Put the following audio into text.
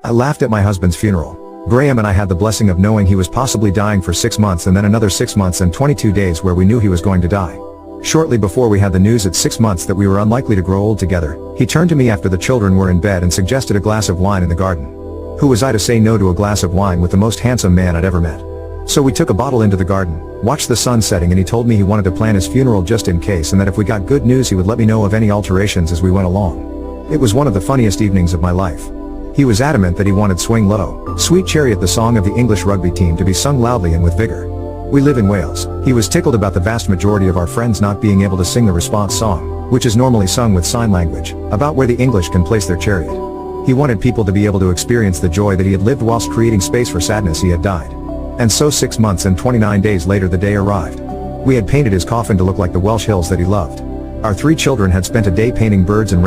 I laughed at my husband's funeral. Graham and I had the blessing of knowing he was possibly dying for 6 months and then another 6 months and 22 days where we knew he was going to die. Shortly before we had the news at 6 months that we were unlikely to grow old together, he turned to me after the children were in bed and suggested a glass of wine in the garden. Who was I to say no to a glass of wine with the most handsome man I'd ever met? So we took a bottle into the garden, watched the sun setting, and he told me he wanted to plan his funeral just in case and that if we got good news he would let me know of any alterations as we went along. It was one of the funniest evenings of my life. He was adamant that he wanted Swing Low, Sweet Chariot, the song of the English rugby team, to be sung loudly and with vigor. We live in Wales. He was tickled about the vast majority of our friends not being able to sing the response song, which is normally sung with sign language, about where the English can place their chariot. He wanted people to be able to experience the joy that he had lived whilst creating space for sadness he had died. And so 6 months and 29 days later the day arrived. We had painted his coffin to look like the Welsh hills that he loved. Our 3 children had spent a day painting birds and